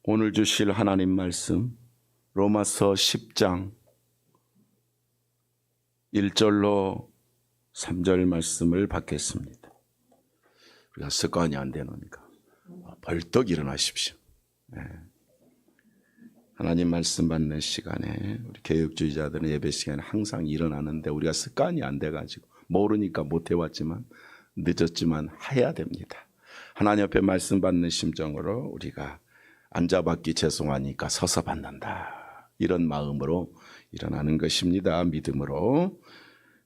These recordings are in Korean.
오늘 주실 하나님 말씀 로마서 10장 1절로 3절 말씀을 받겠습니다. 우리가 습관이 안 되니까 벌떡 일어나십시오. 네. 하나님 말씀 받는 시간에 우리 개혁주의자들은 예배 시간에 항상 일어나는데 우리가 습관이 안 돼가지고 모르니까 못 해왔지만 늦었지만 해야 됩니다. 하나님 앞에 말씀 받는 심정으로 우리가 앉아받기 죄송하니까 서서 받는다, 이런 마음으로 일어나는 것입니다. 믿음으로.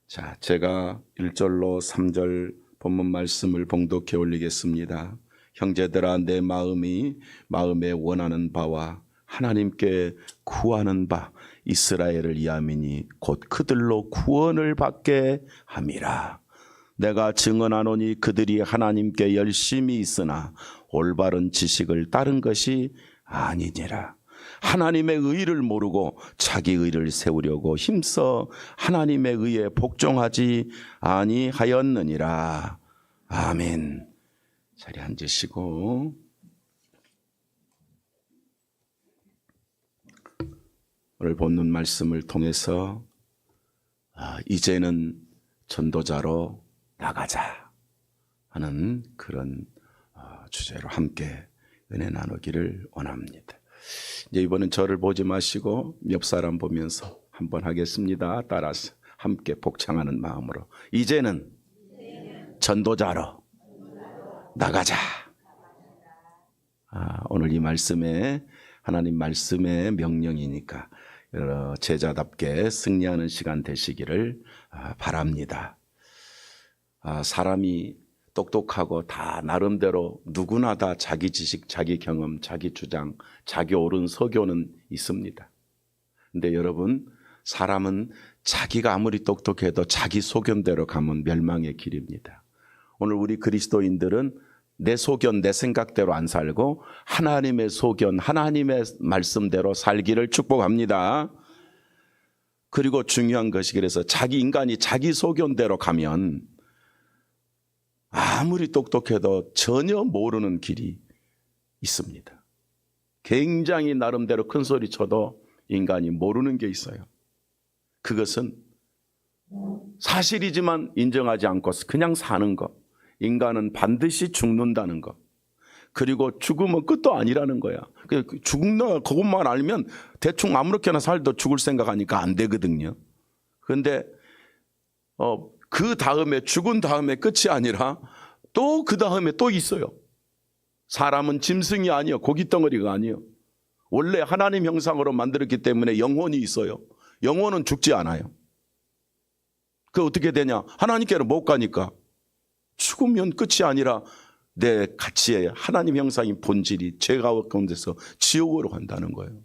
자, 제가 1절로 3절 본문 말씀을 봉독해 올리겠습니다. 형제들아, 내 마음에 원하는 바와 하나님께 구하는 바 이스라엘을 위함이니 곧 그들로 구원을 받게 함이라. 내가 증언하노니 그들이 하나님께 열심히 있으나 올바른 지식을 따른 것이 아니니라. 하나님의 의를 모르고 자기 의를 세우려고 힘써 하나님의 의에 복종하지 아니하였느니라. 아멘. 자리에 앉으시고 오늘 본문 말씀을 통해서 이제는 전도자로 나가자 하는 그런 주제로 함께 은혜 나누기를 원합니다. 이제 이번엔 저를 보지 마시고 옆 사람 보면서 한번 하겠습니다. 따라서 함께 복창하는 마음으로 이제는 전도자로 나가자. 오늘 이 말씀에 하나님 말씀의 명령이니까 제자답게 승리하는 시간 되시기를 바랍니다. 사람이 똑똑하고 다 나름대로 누구나 다 자기 지식, 자기 경험, 자기 주장, 자기 옳은 소교는 있습니다. 근데 여러분, 사람은 자기가 아무리 똑똑해도 자기 소견대로 가면 멸망의 길입니다. 오늘 우리 그리스도인들은 내 소견, 내 생각대로 안 살고 하나님의 소견, 하나님의 말씀대로 살기를 축복합니다. 그리고 중요한 것이, 그래서 인간이 자기 소견대로 가면 아무리 똑똑해도 전혀 모르는 길이 있습니다. 굉장히 나름대로 큰 소리 쳐도 인간이 모르는 게 있어요. 그것은 사실이지만 인정하지 않고 그냥 사는 것. 인간은 반드시 죽는다는 것. 그리고 죽으면 끝도 아니라는 거야. 죽는다 그것만 알면 대충 아무렇게나 살도 죽을 생각하니까 안 되거든요. 그런데 그 다음에, 죽은 다음에 끝이 아니라 또 그 다음에 또 있어요. 사람은 짐승이 아니요, 고깃덩어리가 아니요. 원래 하나님 형상으로 만들었기 때문에 영혼이 있어요. 영혼은 죽지 않아요. 그 어떻게 되냐? 하나님께는 못 가니까. 죽으면 끝이 아니라 내 가치의 하나님 형상인 본질이 죄가 가운데서 지옥으로 간다는 거예요.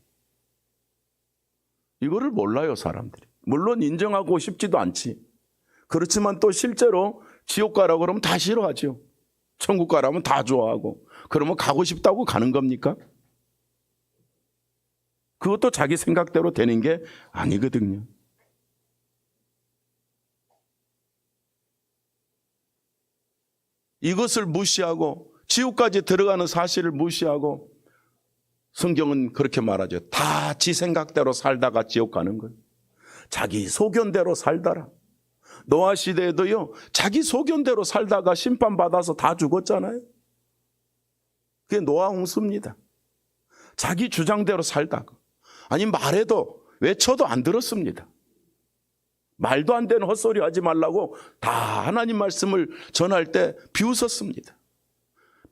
이거를 몰라요, 사람들이. 물론 인정하고 싶지도 않지. 그렇지만 또 실제로 지옥 가라고 그러면 다 싫어하죠. 천국 가라면 다 좋아하고. 그러면 가고 싶다고 가는 겁니까? 그것도 자기 생각대로 되는 게 아니거든요. 이것을 무시하고 지옥까지 들어가는 사실을 무시하고 성경은 그렇게 말하죠. 다 지 생각대로 살다가 지옥 가는 거예요. 자기 소견대로 살다라. 노아 시대에도요, 자기 소견대로 살다가 심판받아서 다 죽었잖아요. 그게 노아 홍수입니다. 자기 주장대로 살다가. 아니, 말해도 외쳐도 안 들었습니다. 말도 안 되는 헛소리 하지 말라고 다 하나님 말씀을 전할 때 비웃었습니다.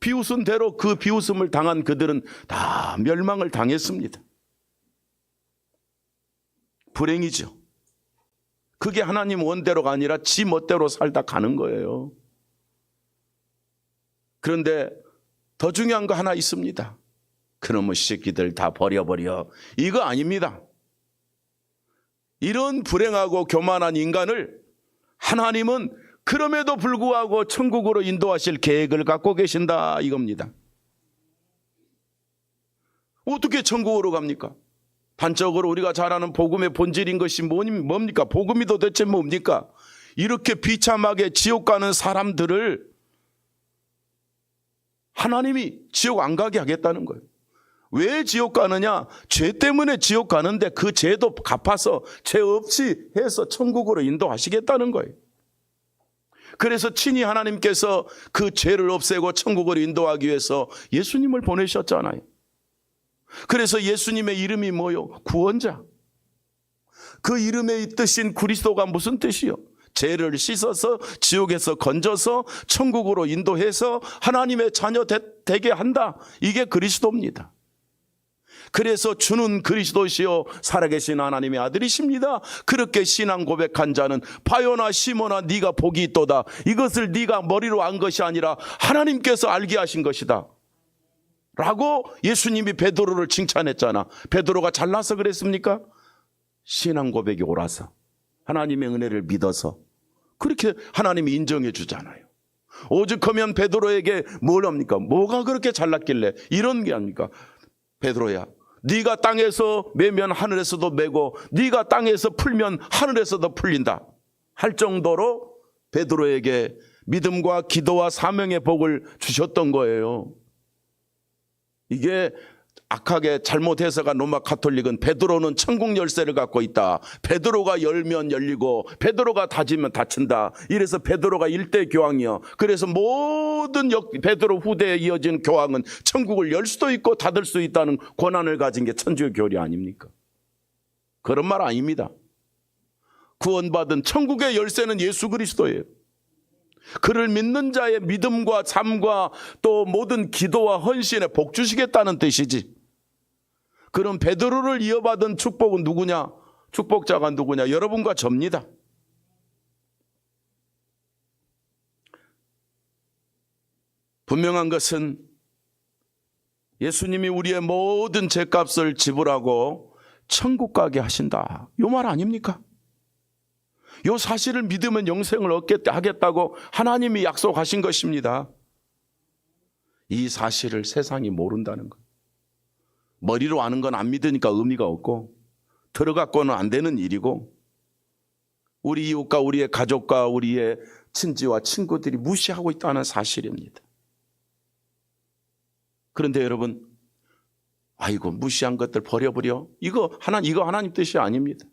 비웃은 대로 그 비웃음을 당한 그들은 다 멸망을 당했습니다. 불행이죠. 그게 하나님 원대로가 아니라 지 멋대로 살다 가는 거예요. 그런데 더 중요한 거 하나 있습니다. 그놈의 새끼들 다 버려버려. 이거 아닙니다. 이런 불행하고 교만한 인간을 하나님은 그럼에도 불구하고 천국으로 인도하실 계획을 갖고 계신다, 이겁니다. 어떻게 천국으로 갑니까? 단적으로 우리가 잘 아는 복음의 본질인 것이 뭡니까? 복음이 도대체 뭡니까? 이렇게 비참하게 지옥 가는 사람들을 하나님이 지옥 안 가게 하겠다는 거예요. 왜 지옥 가느냐? 죄 때문에 지옥 가는데 그 죄도 갚아서 죄 없이 해서 천국으로 인도하시겠다는 거예요. 그래서 친히 하나님께서 그 죄를 없애고 천국으로 인도하기 위해서 예수님을 보내셨잖아요. 그래서 예수님의 이름이 뭐요? 구원자. 그 이름의 뜻인 그리스도가 무슨 뜻이요? 죄를 씻어서 지옥에서 건져서 천국으로 인도해서 하나님의 자녀 되게 한다. 이게 그리스도입니다. 그래서 주는 그리스도시요 살아계신 하나님의 아들이십니다. 그렇게 신앙 고백한 자는 바요나 시몬아 네가 복이 있도다. 이것을 네가 머리로 안 것이 아니라 하나님께서 알게 하신 것이다 라고 예수님이 베드로를 칭찬했잖아. 베드로가 잘나서 그랬습니까? 신앙 고백이 옳아서 하나님의 은혜를 믿어서 그렇게 하나님이 인정해 주잖아요. 오죽하면 베드로에게 뭘 합니까? 뭐가 그렇게 잘났길래 이런 게 아닙니까? 베드로야, 네가 땅에서 매면 하늘에서도 매고 네가 땅에서 풀면 하늘에서도 풀린다 할 정도로 베드로에게 믿음과 기도와 사명의 복을 주셨던 거예요. 이게 악하게 잘못 해석한 로마 가톨릭은 베드로는 천국 열쇠를 갖고 있다. 베드로가 열면 열리고 베드로가 닫으면 닫힌다. 이래서 베드로가 일대 교황이요. 그래서 모든 베드로 후대에 이어진 교황은 천국을 열 수도 있고 닫을 수 있다는 권한을 가진 게 천주교 교리 아닙니까? 그런 말 아닙니다. 구원받은 천국의 열쇠는 예수 그리스도예요. 그를 믿는 자의 믿음과 삶과 또 모든 기도와 헌신에 복 주시겠다는 뜻이지. 그럼 베드로를 이어받은 축복은 누구냐? 축복자가 누구냐? 여러분과 접니다. 분명한 것은 예수님이 우리의 모든 죄값을 지불하고 천국 가게 하신다. 이 말 아닙니까? 이 사실을 믿으면 영생을 얻게 하겠다고 하나님이 약속하신 것입니다. 이 사실을 세상이 모른다는 것. 머리로 아는 건 안 믿으니까 의미가 없고 들어갖고는 안 되는 일이고 우리 이웃과 우리의 가족과 우리의 친지와 친구들이 무시하고 있다는 사실입니다. 그런데 여러분, 아이고 무시한 것들 버려버려. 이거 하나님 뜻이 아닙니다.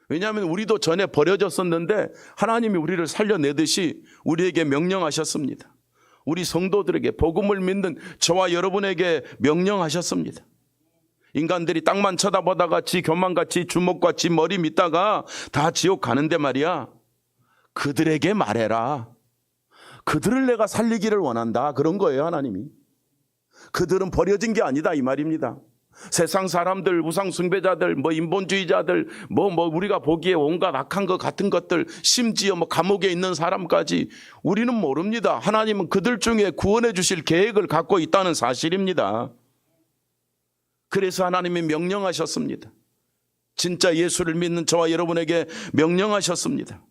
왜냐하면 우리도 전에 버려졌었는데 하나님이 우리를 살려내듯이 우리에게 명령하셨습니다. 우리 성도들에게 복음을 믿는 저와 여러분에게 명령하셨습니다. 인간들이 땅만 쳐다보다가 지 교만과 지 주먹과 지 머리 믿다가 다 지옥 가는데 말이야. 그들에게 말해라. 그들을 내가 살리기를 원한다. 그런 거예요, 하나님이. 그들은 버려진 게 아니다 이 말입니다. 세상 사람들, 우상 숭배자들, 인본주의자들, 우리가 보기에 온갖 악한 것 같은 것들, 심지어 감옥에 있는 사람까지 우리는 모릅니다. 하나님은 그들 중에 구원해 주실 계획을 갖고 있다는 사실입니다. 그래서 하나님이 명령하셨습니다. 진짜 예수를 믿는 저와 여러분에게 명령하셨습니다.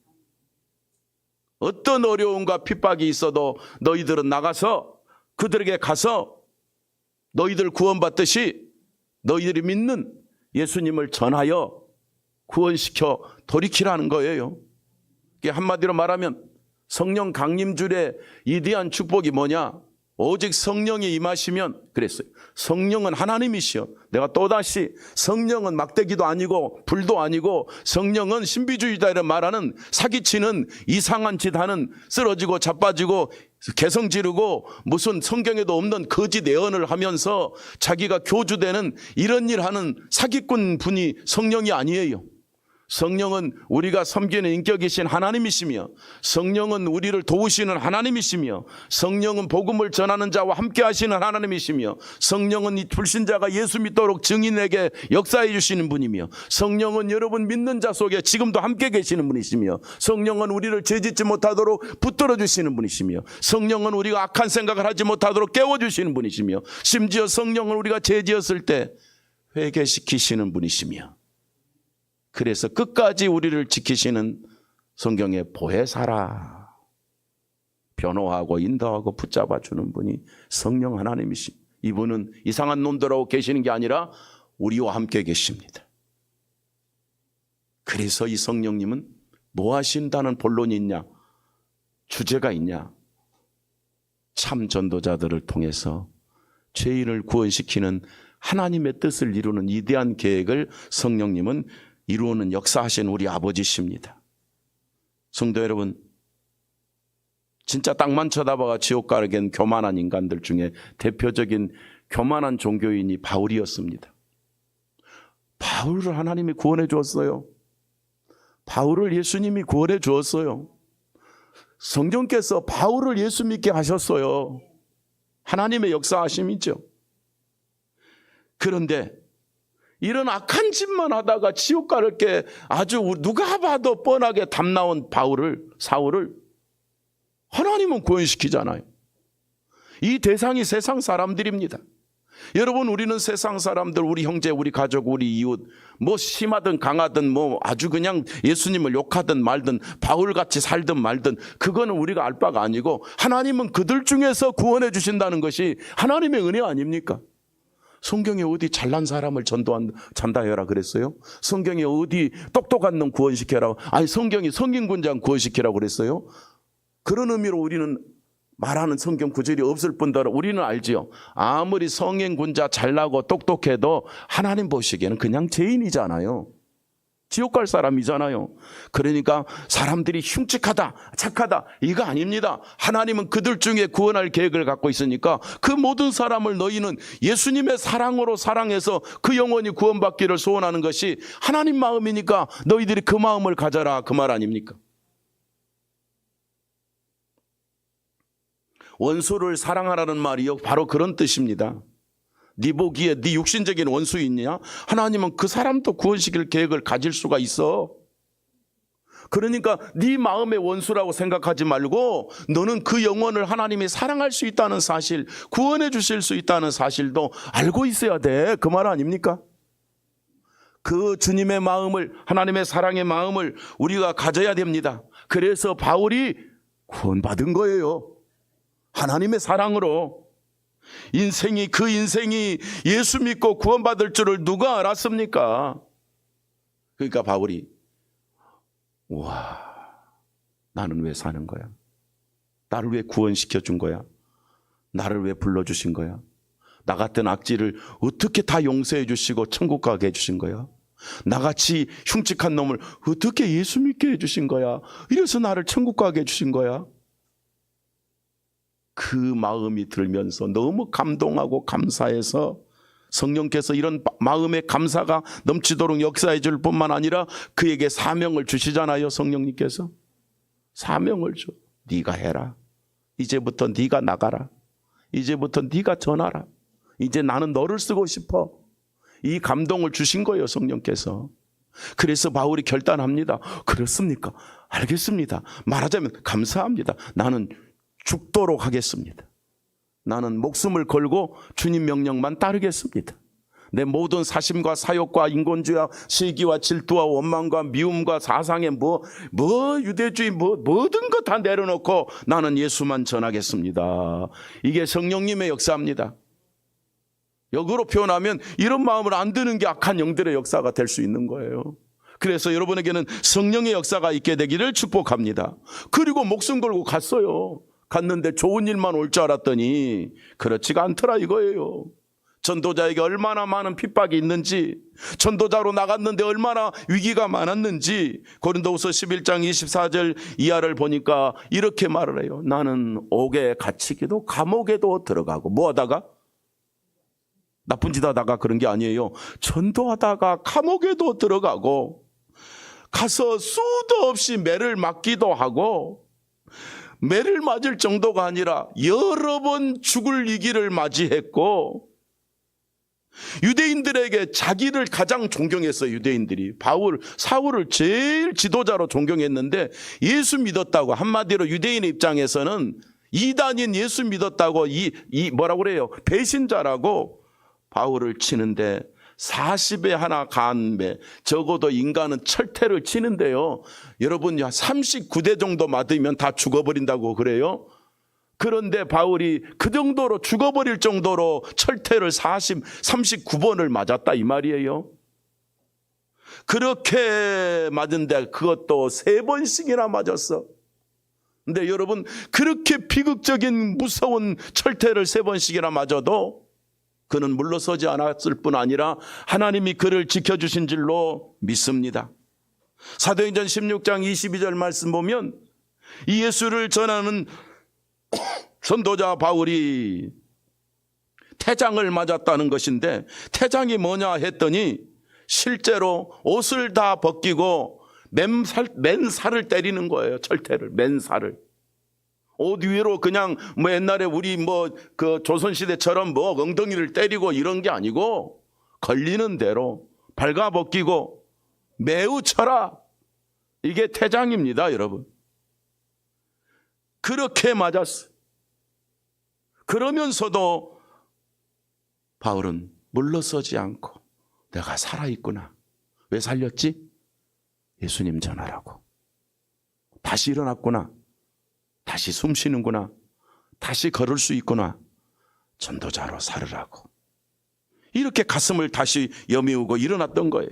어떤 어려움과 핍박이 있어도 너희들은 나가서 그들에게 가서 너희들 구원받듯이 너희들이 믿는 예수님을 전하여 구원시켜 돌이키라는 거예요. 한마디로 말하면 성령 강림줄의 이대한 축복이 뭐냐? 오직 성령이 임하시면 그랬어요. 성령은 하나님이시여. 내가 또다시 성령은 막대기도 아니고 불도 아니고 성령은 신비주의자를 말하는 사기치는 이상한 짓 하는 쓰러지고 자빠지고 개성 지르고 무슨 성경에도 없는 거짓 예언을 하면서 자기가 교주되는 이런 일 하는 사기꾼 분이 성령이 아니에요. 성령은 우리가 섬기는 인격이신 하나님이시며 성령은 우리를 도우시는 하나님이시며 성령은 복음을 전하는 자와 함께 하시는 하나님이시며 성령은 이 불신자가 예수 믿도록 증인에게 역사해 주시는 분이며 성령은 여러분 믿는 자 속에 지금도 함께 계시는 분이시며 성령은 우리를 죄짓지 못하도록 붙들어 주시는 분이시며 성령은 우리가 악한 생각을 하지 못하도록 깨워주시는 분이시며 심지어 성령은 우리가 죄지었을 때 회개시키시는 분이시며 그래서 끝까지 우리를 지키시는 성경의 보혜사라. 변호하고 인도하고 붙잡아 주는 분이 성령 하나님이시. 이분은 이상한 놈들하고 계시는 게 아니라 우리와 함께 계십니다. 그래서 이 성령님은 뭐 하신다는 본론이 있냐? 주제가 있냐? 참 전도자들을 통해서 죄인을 구원시키는 하나님의 뜻을 이루는 위대한 계획을 성령님은 이루는 역사하신 우리 아버지십니다. 성도 여러분, 진짜 땅만 쳐다봐가 지옥 가는 교만한 인간들 중에 대표적인 교만한 종교인이 바울이었습니다. 바울을 하나님이 구원해 주었어요. 바울을 예수님이 구원해 주었어요. 성령께서 바울을 예수 믿게 하셨어요. 하나님의 역사하심이죠. 그런데 이런 악한 짓만 하다가 지옥 갈 게 아주 누가 봐도 뻔하게 담나온 사울을 하나님은 구원시키잖아요. 이 대상이 세상 사람들입니다. 여러분, 우리는 세상 사람들, 우리 형제, 우리 가족, 우리 이웃, 뭐 심하든 강하든 뭐 아주 그냥 예수님을 욕하든 말든 바울같이 살든 말든 그거는 우리가 알 바가 아니고 하나님은 그들 중에서 구원해 주신다는 것이 하나님의 은혜 아닙니까? 성경에 어디 잘난 사람을 전도하라 그랬어요? 성경에 어디 똑똑한 놈 구원시켜라, 아니 성경이 성인군장 구원시키라고 그랬어요? 그런 의미로 우리는 말하는 성경 구절이 없을 뿐더러 우리는 알지요. 아무리 성인군자 잘나고 똑똑해도 하나님 보시기에는 그냥 죄인이잖아요. 지옥 갈 사람이잖아요. 그러니까 사람들이 흉측하다, 착하다, 이거 아닙니다. 하나님은 그들 중에 구원할 계획을 갖고 있으니까 그 모든 사람을 너희는 예수님의 사랑으로 사랑해서 그 영혼이 구원받기를 소원하는 것이 하나님 마음이니까 너희들이 그 마음을 가져라, 그 말 아닙니까? 원수를 사랑하라는 말이 바로 그런 뜻입니다. 네 보기에 네 육신적인 원수 있냐? 하나님은 그 사람도 구원시킬 계획을 가질 수가 있어. 그러니까 네 마음의 원수라고 생각하지 말고 너는 그 영혼을 하나님이 사랑할 수 있다는 사실, 구원해 주실 수 있다는 사실도 알고 있어야 돼. 그 말 아닙니까? 그 주님의 마음을, 하나님의 사랑의 마음을 우리가 가져야 됩니다. 그래서 바울이 구원받은 거예요. 하나님의 사랑으로. 그 인생이 예수 믿고 구원받을 줄을 누가 알았습니까? 그러니까 바울이 나는 왜 사는 거야? 나를 왜 구원시켜 준 거야? 나를 왜 불러주신 거야? 나 같은 악질을 어떻게 다 용서해 주시고 천국 가게 해주신 거야? 나같이 흉측한 놈을 어떻게 예수 믿게 해주신 거야? 이래서 나를 천국 가게 해주신 거야? 그 마음이 들면서 너무 감동하고 감사해서 성령께서 이런 마음의 감사가 넘치도록 역사해 줄 뿐만 아니라 그에게 사명을 주시잖아요. 성령님께서 사명을 줘. 네가 해라. 이제부터 네가 나가라. 이제부터 네가 전하라. 이제 나는 너를 쓰고 싶어. 이 감동을 주신 거예요, 성령께서. 그래서 바울이 결단합니다. 그렇습니까? 알겠습니다. 말하자면 감사합니다. 나는 죽도록 하겠습니다. 나는 목숨을 걸고 주님 명령만 따르겠습니다. 내 모든 사심과 사욕과 인본주의와 시기와 질투와 원망과 미움과 사상의 유대주의 모든 것 다 내려놓고 나는 예수만 전하겠습니다. 이게 성령님의 역사입니다. 역으로 표현하면 이런 마음을 안 드는 게 악한 영들의 역사가 될 수 있는 거예요. 그래서 여러분에게는 성령의 역사가 있게 되기를 축복합니다. 그리고 목숨 걸고 갔어요. 갔는데 좋은 일만 올 줄 알았더니 그렇지가 않더라 이거예요. 전도자에게 얼마나 많은 핍박이 있는지, 전도자로 나갔는데 얼마나 위기가 많았는지 고린도후서 11장 24절 이하를 보니까 이렇게 말을 해요. 나는 옥에 갇히기도 감옥에도 들어가고 뭐하다가? 나쁜 짓 하다가 그런 게 아니에요. 전도하다가 감옥에도 들어가고 가서 수도 없이 매를 맞기도 하고 매를 맞을 정도가 아니라 여러 번 죽을 위기를 맞이했고 유대인들에게 자기를 가장 존경했어요. 유대인들이 사울을 제일 지도자로 존경했는데 예수 믿었다고, 한마디로 유대인의 입장에서는 이단인 예수 믿었다고 뭐라고 그래요? 배신자라고 바울을 치는데 40에 하나 가한 매, 적어도 인간은 철퇴를 치는데요. 여러분 39대 정도 맞으면 다 죽어버린다고 그래요. 그런데 바울이 그 정도로 죽어버릴 정도로 철퇴를 39번을 맞았다 이 말이에요. 그렇게 맞은데 그것도 3번씩이나 맞았어. 근데 여러분 그렇게 비극적인 무서운 철퇴를 3번씩이나 맞아도 그는 물러서지 않았을 뿐 아니라 하나님이 그를 지켜주신 줄로 믿습니다. 사도행전 16장 22절 말씀 보면 이 예수를 전하는 전도자 바울이 태장을 맞았다는 것인데, 태장이 뭐냐 했더니 실제로 옷을 다 벗기고 맨살을 때리는 거예요. 철퇴를, 맨살을. 옷 위로 그냥 옛날에 우리 그 조선시대처럼 엉덩이를 때리고 이런 게 아니고 걸리는 대로 발가 벗기고 매우 쳐라. 이게 태장입니다, 여러분. 그렇게 맞았어요. 그러면서도 바울은 물러서지 않고 내가 살아있구나. 왜 살렸지? 예수님 전하라고. 다시 일어났구나. 다시 숨 쉬는구나. 다시 걸을 수 있구나. 전도자로 살으라고. 이렇게 가슴을 다시 여미우고 일어났던 거예요.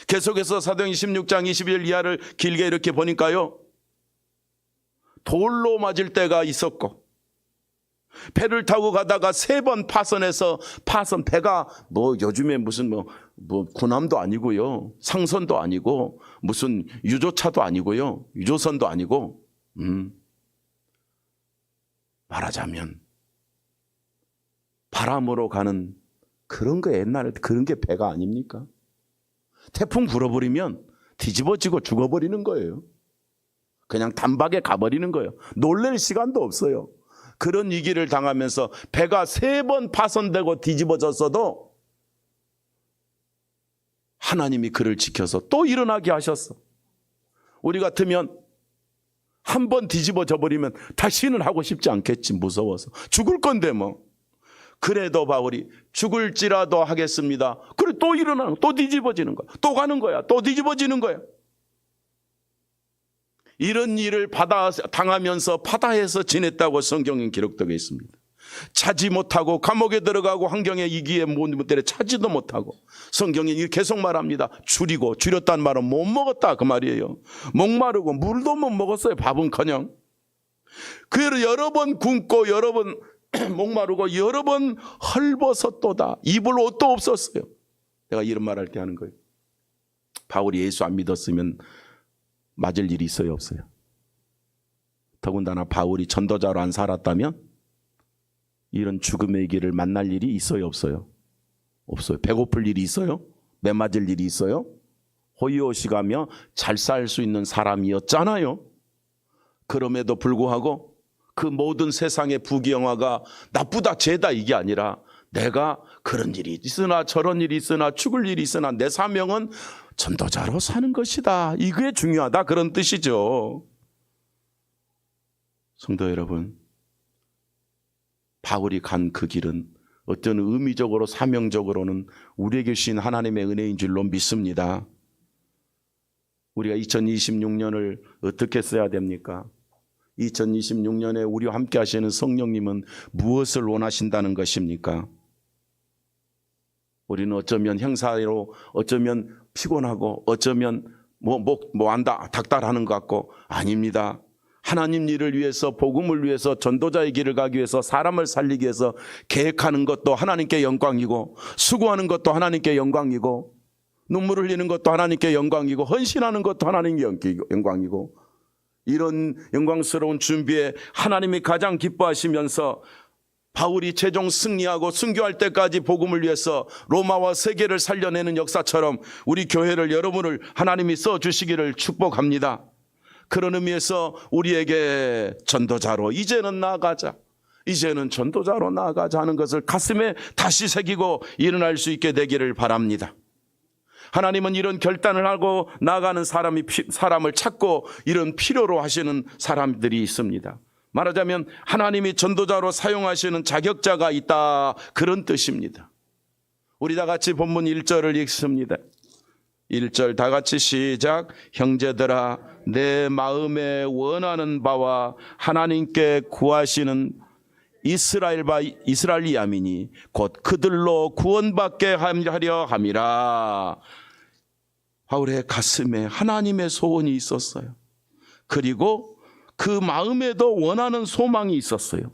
계속해서 사도행전 16장 21절 이하를 길게 이렇게 보니까요, 돌로 맞을 때가 있었고, 배를 타고 가다가 3번 파선에서, 배가 요즘에 무슨 군함도 아니고요, 상선도 아니고, 무슨 유조차도 아니고요, 유조선도 아니고, 말하자면 바람으로 가는 그런 거, 옛날에 그런 게 배가 아닙니까? 태풍 불어버리면 뒤집어지고 죽어버리는 거예요. 그냥 단박에 가버리는 거예요. 놀랄 시간도 없어요. 그런 위기를 당하면서 배가 3번 파손되고 뒤집어졌어도 하나님이 그를 지켜서 또 일어나게 하셨어. 우리 같으면 한 번 뒤집어져 버리면 다시는 하고 싶지 않겠지, 무서워서. 죽을 건데 뭐. 그래도 바울이 죽을지라도 하겠습니다. 그래, 또 일어나는, 또 뒤집어지는 거야. 또 가는 거야. 또 뒤집어지는 거야. 이런 일을 당하면서 바다에서 지냈다고 성경에 기록되어 있습니다. 차지 못하고 감옥에 들어가고 환경의 이기에 모든 때에 차지도 못하고, 성경이 계속 말합니다. 줄였다는 말은 못 먹었다 그 말이에요. 목마르고 물도 못 먹었어요. 밥은커녕. 그래서 여러 번 굶고 여러 번 목마르고 여러 번 헐벗었도다. 입을 옷도 없었어요. 내가 이런 말할 때 하는 거예요. 바울이 예수 안 믿었으면 맞을 일이 있어요, 없어요? 더군다나 바울이 전도자로 안 살았다면 이런 죽음의 길을 만날 일이 있어요, 없어요? 없어요. 배고플 일이 있어요? 매 맞을 일이 있어요? 호의호식하며 잘 살 수 있는 사람이었잖아요. 그럼에도 불구하고 그 모든 세상의 부귀영화가 나쁘다 죄다 이게 아니라, 내가 그런 일이 있으나 저런 일이 있으나 죽을 일이 있으나 내 사명은 전도자로 사는 것이다. 이게 중요하다, 그런 뜻이죠. 성도 여러분, 바울이 간 그 길은 어떤 의미적으로 사명적으로는 우리에게 주신 하나님의 은혜인 줄로 믿습니다. 우리가 2026년을 어떻게 써야 됩니까? 2026년에 우리와 함께 하시는 성령님은 무엇을 원하신다는 것입니까? 우리는 어쩌면 행사로, 어쩌면 피곤하고, 어쩌면 닥달하는 것 같고, 아닙니다. 하나님 일을 위해서, 복음을 위해서, 전도자의 길을 가기 위해서, 사람을 살리기 위해서 계획하는 것도 하나님께 영광이고, 수고하는 것도 하나님께 영광이고, 눈물 흘리는 것도 하나님께 영광이고, 헌신하는 것도 하나님께 영광이고, 이런 영광스러운 준비에 하나님이 가장 기뻐하시면서 바울이 최종 승리하고 순교할 때까지 복음을 위해서 로마와 세계를 살려내는 역사처럼 우리 교회를, 여러분을 하나님이 써주시기를 축복합니다. 그런 의미에서 우리에게 전도자로 이제는 나아가자, 이제는 전도자로 나아가자 하는 것을 가슴에 다시 새기고 일어날 수 있게 되기를 바랍니다. 하나님은 이런 결단을 하고 나아가는 사람을 찾고 이런 필요로 하시는 사람들이 있습니다. 말하자면 하나님이 전도자로 사용하시는 자격자가 있다, 그런 뜻입니다. 우리 다 같이 본문 1절을 읽습니다. 1절 다 같이 시작. 형제들아, 내 마음에 원하는 바와 하나님께 구하시는 이스라엘 야민이 곧 그들로 구원받게 하려 함이라. 바울의 가슴에 하나님의 소원이 있었어요. 그리고 그 마음에도 원하는 소망이 있었어요.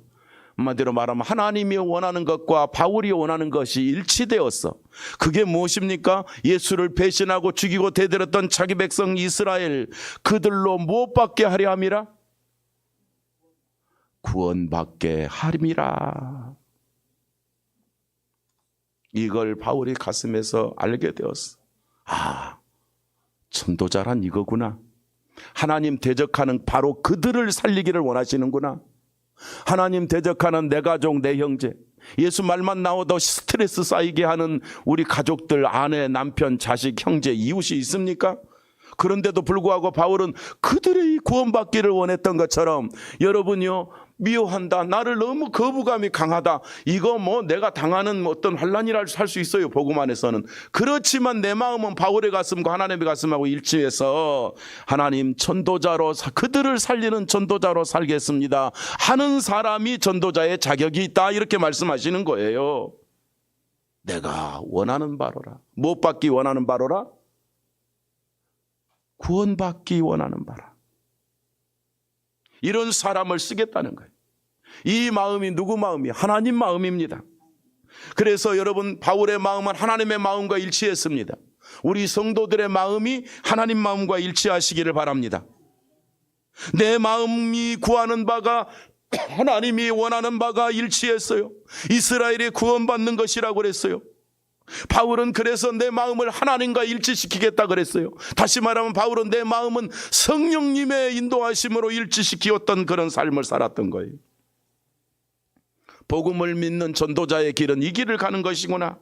한마디로 말하면 하나님이 원하는 것과 바울이 원하는 것이 일치되었어. 그게 무엇입니까? 예수를 배신하고 죽이고 대들었던 자기 백성 이스라엘, 그들로 무엇받게 하려 함이라? 구원받게 하림이라. 이걸 바울이 가슴에서 알게 되었어. 아, 전도자란 이거구나. 하나님 대적하는 바로 그들을 살리기를 원하시는구나. 하나님 대적하는 내 가족, 내 형제, 예수 말만 나오도 스트레스 쌓이게 하는 우리 가족들, 아내, 남편, 자식, 형제, 이웃이 있습니까? 그런데도 불구하고 바울은 그들의 구원받기를 원했던 것처럼 여러분이요, 미워한다, 나를 너무 거부감이 강하다, 이거 뭐 내가 당하는 어떤 환난이라 할 수 있어요, 복음 안에서는. 그렇지만 내 마음은 바울의 가슴과 하나님의 가슴하고 일치해서 하나님, 전도자로, 그들을 살리는 전도자로 살겠습니다 하는 사람이 전도자의 자격이 있다, 이렇게 말씀하시는 거예요. 내가 원하는 바로라. 무엇 받기 원하는 바로라? 구원받기 원하는 바라. 이런 사람을 쓰겠다는 거예요. 이 마음이 누구 마음이에요? 하나님 마음입니다. 그래서 여러분, 바울의 마음은 하나님의 마음과 일치했습니다. 우리 성도들의 마음이 하나님 마음과 일치하시기를 바랍니다. 내 마음이 구하는 바가 하나님이 원하는 바가 일치했어요. 이스라엘이 구원받는 것이라고 그랬어요. 바울은 그래서 내 마음을 하나님과 일치시키겠다 그랬어요. 다시 말하면 바울은 내 마음은 성령님의 인도하심으로 일치시키었던 그런 삶을 살았던 거예요. 복음을 믿는 전도자의 길은 이 길을 가는 것이구나.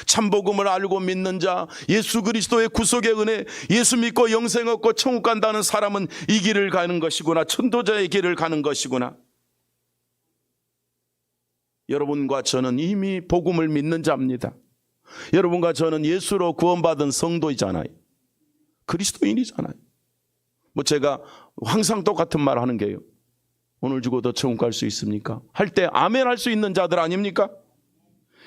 참복음을 알고 믿는 자, 예수 그리스도의 구속의 은혜, 예수 믿고 영생 얻고 천국 간다는 사람은 이 길을 가는 것이구나. 전도자의 길을 가는 것이구나. 여러분과 저는 이미 복음을 믿는 자입니다. 여러분과 저는 예수로 구원받은 성도이잖아요. 그리스도인이잖아요. 뭐 제가 항상 똑같은 말 하는 게요, 오늘 죽어도 천국 갈 수 있습니까? 할 때 아멘 할 수 있는 자들 아닙니까?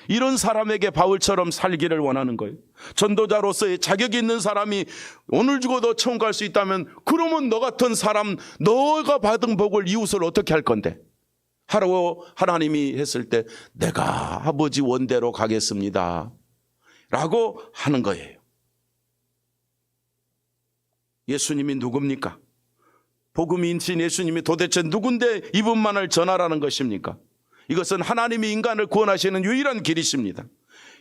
이런 사람에게 바울처럼 살기를 원하는 거예요. 전도자로서의 자격이 있는 사람이 오늘 죽어도 천국 갈 수 있다면, 그러면 너 같은 사람, 너가 받은 복을 이웃을 어떻게 할 건데? 하라고 하나님이 했을 때 내가 아버지 원대로 가겠습니다 라고 하는 거예요. 예수님이 누굽니까? 복음인신 예수님이 도대체 누군데 이분만을 전하라는 것입니까? 이것은 하나님이 인간을 구원하시는 유일한 길이십니다.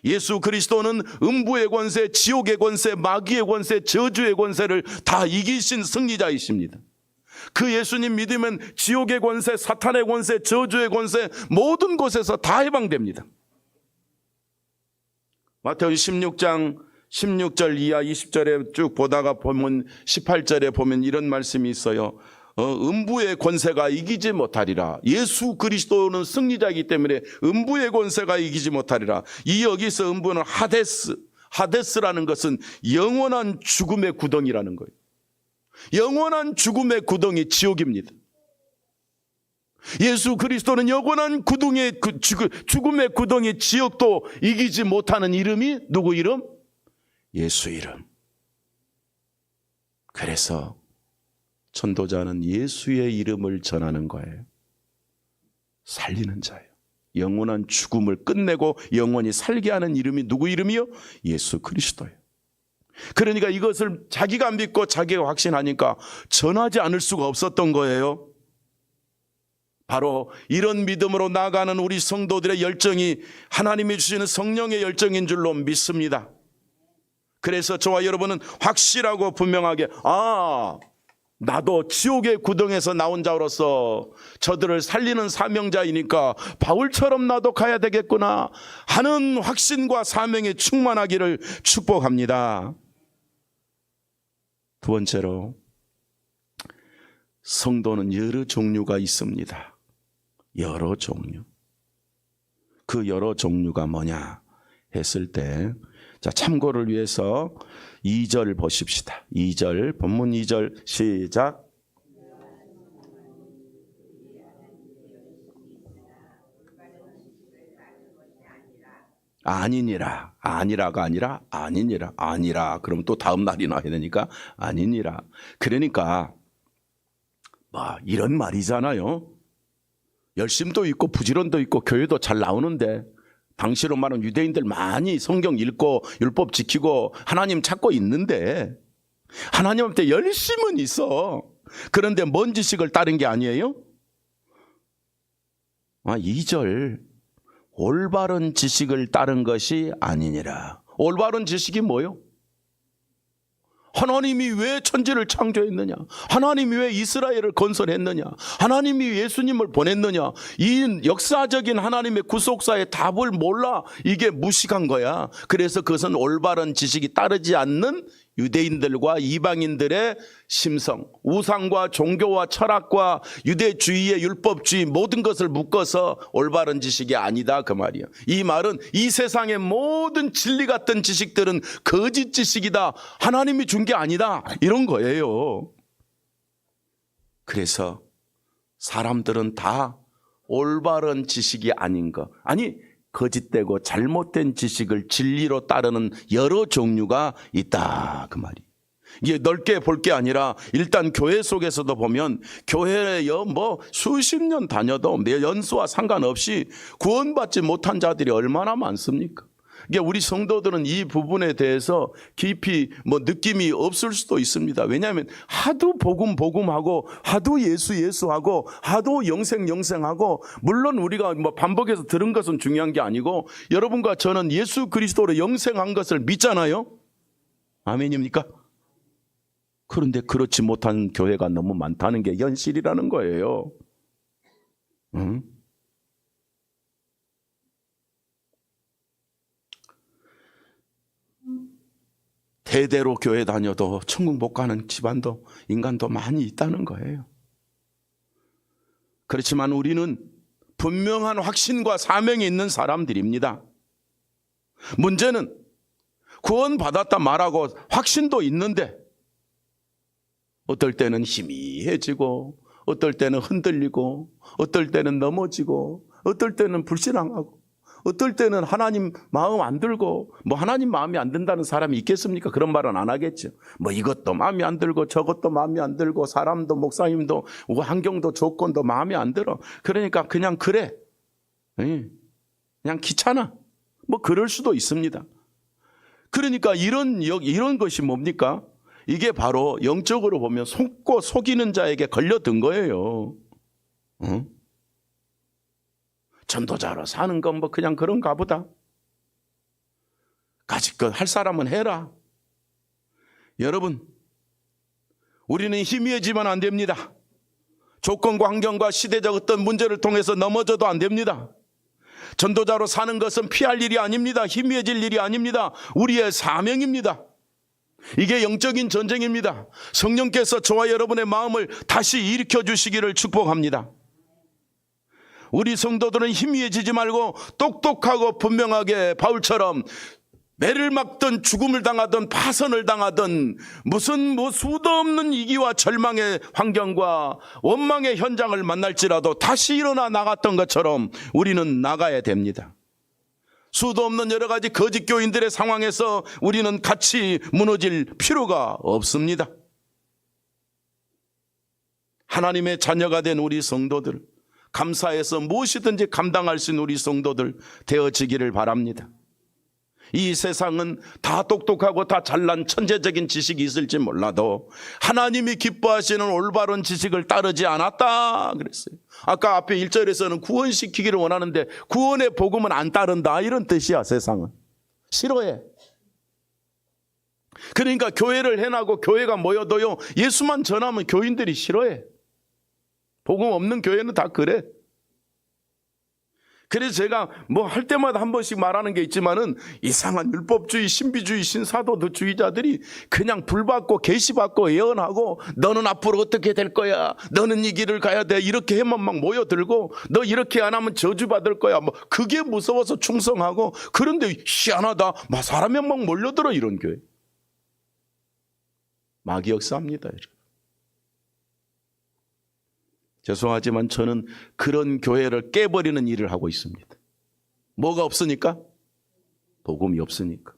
예수 그리스도는 음부의 권세, 지옥의 권세, 마귀의 권세, 저주의 권세를 다 이기신 승리자이십니다. 그 예수님 믿으면 지옥의 권세, 사탄의 권세, 저주의 권세, 모든 곳에서 다 해방됩니다. 마태복음 16장 16절 이하 20절에 쭉 보다가 보면 18절에 보면 이런 말씀이 있어요. 음부의 권세가 이기지 못하리라. 예수 그리스도는 승리자이기 때문에 음부의 권세가 이기지 못하리라. 이 여기서 음부는 하데스라는 것은 영원한 죽음의 구덩이라는 거예요. 영원한 죽음의 구덩이, 지옥입니다. 예수 그리스도는 영원한 죽음의 구덩이, 지옥도 이기지 못하는 이름이 누구 이름? 예수 이름. 그래서 전도자는 예수의 이름을 전하는 거예요. 살리는 자예요. 영원한 죽음을 끝내고 영원히 살게 하는 이름이 누구 이름이요? 예수 그리스도예요. 그러니까 이것을 자기가 믿고 자기가 확신하니까 전하지 않을 수가 없었던 거예요. 바로 이런 믿음으로 나아가는 우리 성도들의 열정이 하나님이 주시는 성령의 열정인 줄로 믿습니다. 그래서 저와 여러분은 확실하고 분명하게, 나도 지옥의 구덩에서 나온 자로서 저들을 살리는 사명자이니까 바울처럼 나도 가야 되겠구나 하는 확신과 사명에 충만하기를 축복합니다. 두 번째로, 성도는 여러 종류가 있습니다. 여러 종류. 그 여러 종류가 뭐냐 했을 때, 자, 참고를 위해서 2절 보십시다. 2절, 본문 2절 시작. 아니니라. 아니라가 아니라 아니니라. 아니라. 그럼 또 다음 날이 나야 되니까 아니니라. 그러니까 이런 말이잖아요. 열심도 있고 부지런도 있고 교회도 잘 나오는데 당시로 말하면 유대인들 많이 성경 읽고 율법 지키고 하나님 찾고 있는데 하나님한테 열심은 있어. 그런데 뭔 지식을 따른 게 아니에요? 2절 올바른 지식을 따른 것이 아니니라. 올바른 지식이 뭐요? 하나님이 왜 천지를 창조했느냐? 하나님이 왜 이스라엘을 건설했느냐? 하나님이 예수님을 보냈느냐? 이 역사적인 하나님의 구속사의 답을 몰라. 이게 무식한 거야. 그래서 그것은 올바른 지식이 따르지 않는 유대인들과 이방인들의 심성, 우상과 종교와 철학과 유대주의의 율법주의 모든 것을 묶어서 올바른 지식이 아니다 그 말이야. 이 말은 이 세상의 모든 진리 같은 지식들은 거짓 지식이다. 하나님이 준 게 아니다. 이런 거예요. 그래서 사람들은 다 올바른 지식이 아닌 거, 아니 거짓되고 잘못된 지식을 진리로 따르는 여러 종류가 있다 그 말이. 이게 넓게 볼 게 아니라 일단 교회 속에서도 보면 교회에 수십 년 다녀도 내 연수와 상관없이 구원받지 못한 자들이 얼마나 많습니까? 이게 우리 성도들은 이 부분에 대해서 깊이 느낌이 없을 수도 있습니다. 왜냐하면 하도 복음하고 하도 예수하고 하도 영생하고, 물론 우리가 반복해서 들은 것은 중요한 게 아니고 여러분과 저는 예수 그리스도로 영생한 것을 믿잖아요. 아멘입니까? 그런데 그렇지 못한 교회가 너무 많다는 게 현실이라는 거예요. 응? 대대로 교회 다녀도 천국 못 가는 집안도 인간도 많이 있다는 거예요. 그렇지만 우리는 분명한 확신과 사명이 있는 사람들입니다. 문제는 구원받았다 말하고 확신도 있는데 어떨 때는 희미해지고 어떨 때는 흔들리고 어떨 때는 넘어지고 어떨 때는 불신앙하고 어떨 때는 하나님 마음 안 들고, 하나님 마음이 안 든다는 사람이 있겠습니까? 그런 말은 안 하겠죠. 이것도 마음이 안 들고 저것도 마음이 안 들고 사람도 목사님도 환경도 조건도 마음이 안 들어. 그러니까 그냥 그래. 그냥 귀찮아. 그럴 수도 있습니다. 그러니까 이런 것이 뭡니까? 이게 바로 영적으로 보면 속고 속이는 자에게 걸려든 거예요. 전도자로 사는 건 그냥 그런가 보다. 가지껏 할 사람은 해라. 여러분, 우리는 희미해지면 안 됩니다. 조건과 환경과 시대적 어떤 문제를 통해서 넘어져도 안 됩니다. 전도자로 사는 것은 피할 일이 아닙니다. 희미해질 일이 아닙니다. 우리의 사명입니다. 이게 영적인 전쟁입니다. 성령께서 저와 여러분의 마음을 다시 일으켜 주시기를 축복합니다. 우리 성도들은 희미해지지 말고 똑똑하고 분명하게 바울처럼 매를 맞든 죽음을 당하든 파선을 당하든 무슨 수도 없는 위기와 절망의 환경과 원망의 현장을 만날지라도 다시 일어나 나갔던 것처럼 우리는 나가야 됩니다. 수도 없는 여러 가지 거짓 교인들의 상황에서 우리는 같이 무너질 필요가 없습니다. 하나님의 자녀가 된 우리 성도들, 감사해서 무엇이든지 감당할 수 있는 우리 성도들 되어지기를 바랍니다. 이 세상은 다 똑똑하고 다 잘난 천재적인 지식이 있을지 몰라도 하나님이 기뻐하시는 올바른 지식을 따르지 않았다 그랬어요. 아까 앞에 1절에서는 구원시키기를 원하는데 구원의 복음은 안 따른다 이런 뜻이야. 세상은 싫어해. 그러니까 교회를 해나고 교회가 모여도요, 예수만 전하면 교인들이 싫어해. 복음 없는 교회는 다 그래. 그래서 제가 할 때마다 한 번씩 말하는 게 있지만은 이상한 율법주의, 신비주의, 신사도주의자들이 그냥 불받고 계시받고 예언하고 너는 앞으로 어떻게 될 거야, 너는 이 길을 가야 돼, 이렇게 해만 막 모여들고 너 이렇게 안 하면 저주받을 거야, 그게 무서워서 충성하고. 그런데 희한하다, 사람이 막 몰려들어. 이런 교회 마귀 역사합니다. 죄송하지만 저는 그런 교회를 깨버리는 일을 하고 있습니다. 뭐가 없으니까? 복음이 없으니까.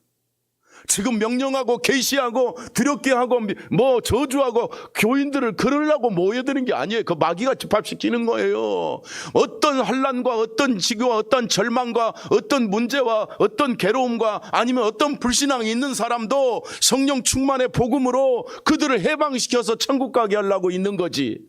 지금 명령하고 계시하고 두렵게 하고 뭐 저주하고 교인들을 그러려고 모여드는 게 아니에요. 그 마귀가 집합시키는 거예요. 어떤 환난과 어떤 지교와 어떤 절망과 어떤 문제와 어떤 괴로움과 아니면 어떤 불신앙이 있는 사람도 성령 충만의 복음으로 그들을 해방시켜서 천국 가게 하려고 있는 거지.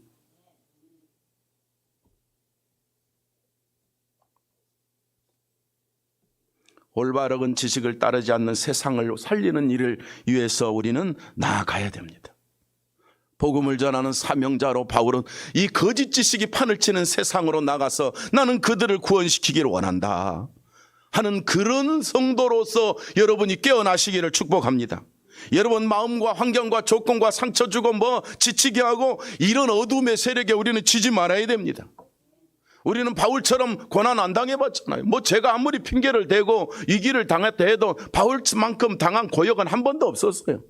올바른 지식을 따르지 않는 세상을 살리는 일을 위해서 우리는 나아가야 됩니다. 복음을 전하는 사명자로 바울은 이 거짓 지식이 판을 치는 세상으로 나가서 나는 그들을 구원시키기를 원한다 하는 그런 성도로서 여러분이 깨어나시기를 축복합니다. 여러분 마음과 환경과 조건과 상처 주고 뭐 지치게 하고 이런 어둠의 세력에 우리는 지지 말아야 됩니다. 우리는 바울처럼 고난 안 당해봤잖아요. 뭐 제가 아무리 핑계를 대고 이 길을 당했다 해도 바울만큼 당한 고역은 한 번도 없었어요.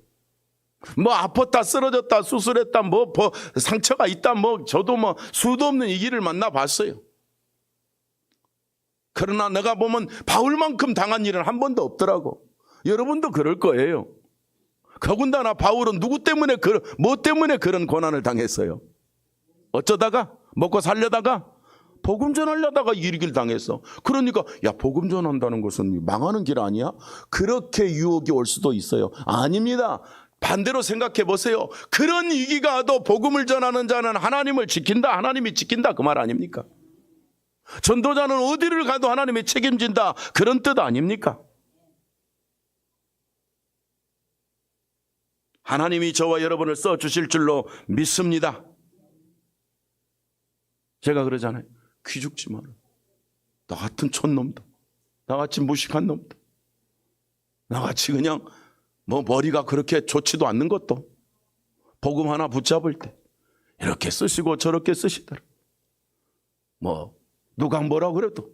뭐 아팠다 쓰러졌다 수술했다 뭐 상처가 있다 뭐 저도 뭐 수도 없는 이 길을 만나봤어요. 그러나 내가 보면 바울만큼 당한 일은 한 번도 없더라고. 여러분도 그럴 거예요. 더군다나 바울은 누구 때문에 뭐 때문에 그런 고난을 당했어요? 어쩌다가 먹고 살려다가 복음 전하려다가 일길 당했어. 그러니까 야 복음 전한다는 것은 망하는 길 아니야? 그렇게 유혹이 올 수도 있어요. 아닙니다. 반대로 생각해 보세요. 그런 위기가 와도 복음을 전하는 자는 하나님을 지킨다. 하나님이 지킨다 그 말 아닙니까? 전도자는 어디를 가도 하나님이 책임진다. 그런 뜻 아닙니까? 하나님이 저와 여러분을 써주실 줄로 믿습니다. 제가 그러잖아요. 귀죽지 마라. 나 같은 촌놈도, 나같이 무식한 놈도, 나같이 그냥 뭐 머리가 그렇게 좋지도 않는 것도 복음 하나 붙잡을 때 이렇게 쓰시고 저렇게 쓰시더라. 뭐 누가 뭐라 그래도